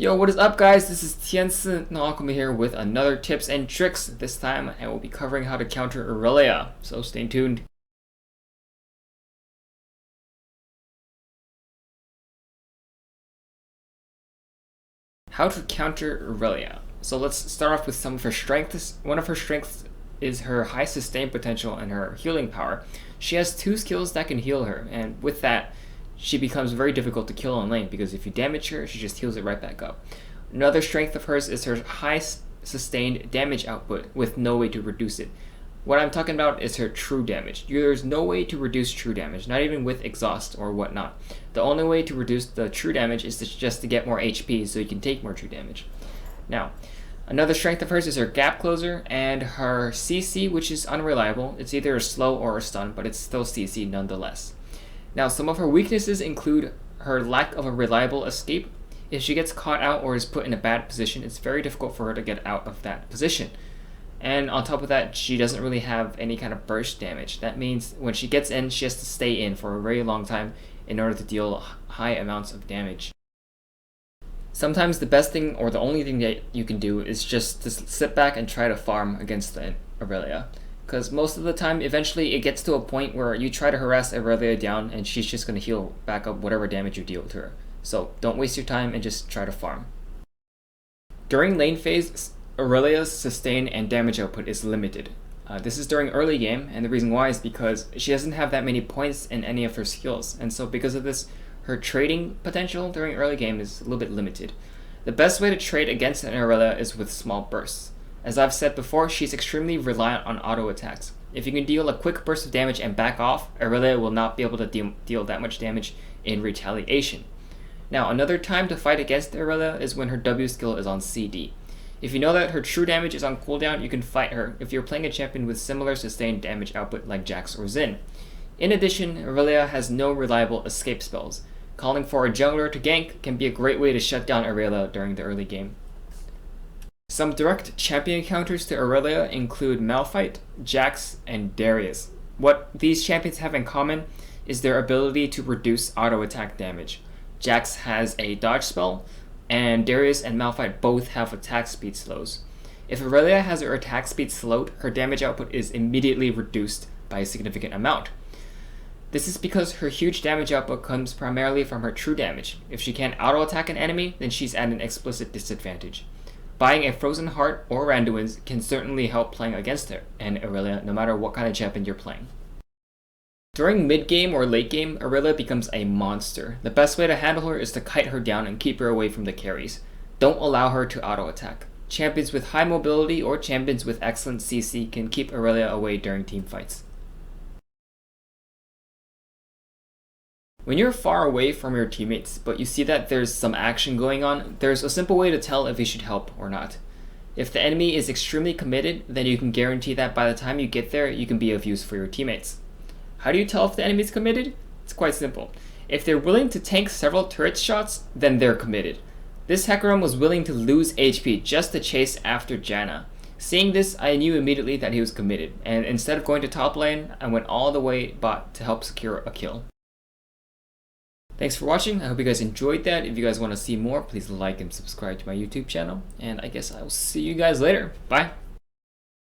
Yo, what is up guys? This is TiensiNoAkuma here with another tips and tricks. This time I will be covering how to counter Irelia, so stay tuned. How to counter Irelia. So let's start off with some of her strengths. One of her strengths is her high sustain potential and her healing power. She has 2 skills that can heal her, and with that, she becomes very difficult to kill on lane because if you damage her, she just heals it right back up. Another strength of hers is her high sustained damage output with no way to reduce it. What I'm talking about is her true damage. There's no way to reduce true damage, not even with exhaust or whatnot. The only way to reduce the true damage is just to get more HP so you can take more true damage. Now, another strength of hers is her gap closer and her CC, which is unreliable. It's either a slow or a stun, but it's still CC nonetheless. Now, some of her weaknesses include her lack of a reliable escape. If she gets caught out or is put in a bad position, it's very difficult for her to get out of that position. And on top of that, she doesn't really have any kind of burst damage. That means when she gets in, she has to stay in for a very long time in order to deal high amounts of damage. Sometimes the best thing or the only thing that you can do is just to sit back and try to farm against the Irelia. Because most of the time, eventually it gets to a point where you try to harass Irelia down and she's just going to heal back up whatever damage you deal to her. So don't waste your time and just try to farm. During lane phase, Irelia's sustain and damage output is limited. This is during early game, and the reason why is because she doesn't have that many points in any of her skills, and so because of this, her trading potential during early game is a little bit limited. The best way to trade against an Irelia is with small bursts. As I've said before, she's extremely reliant on auto attacks. If you can deal a quick burst of damage and back off, Irelia will not be able to deal that much damage in retaliation. Now, another time to fight against Irelia is when her W skill is on CD. If you know that her true damage is on cooldown, you can fight her if you're playing a champion with similar sustained damage output like Jax or Xin. In addition, Irelia has no reliable escape spells. Calling for a jungler to gank can be a great way to shut down Irelia during the early game. Some direct champion counters to Irelia include Malphite, Jax, and Darius. What these champions have in common is their ability to reduce auto attack damage. Jax has a dodge spell, and Darius and Malphite both have attack speed slows. If Irelia has her attack speed slowed, her damage output is immediately reduced by a significant amount. This is because her huge damage output comes primarily from her true damage. If she can't auto attack an enemy, then she's at an explicit disadvantage. Buying a Frozen Heart or Randuins can certainly help playing against her and Irelia no matter what kind of champion you're playing. During mid-game or late game, Irelia becomes a monster. The best way to handle her is to kite her down and keep her away from the carries. Don't allow her to auto-attack. Champions with high mobility or champions with excellent CC can keep Irelia away during team fights. When you're far away from your teammates, but you see that there's some action going on, there's a simple way to tell if you should help or not. If the enemy is extremely committed, then you can guarantee that by the time you get there, you can be of use for your teammates. How do you tell if the enemy is committed? It's quite simple. If they're willing to tank several turret shots, then they're committed. This Hecarim was willing to lose HP just to chase after Janna. Seeing this, I knew immediately that he was committed, and instead of going to top lane, I went all the way bot to help secure a kill. Thanks for watching. I hope you guys enjoyed that. If you guys want to see more, please like and subscribe to my YouTube channel, and I guess I will see you guys later. Bye!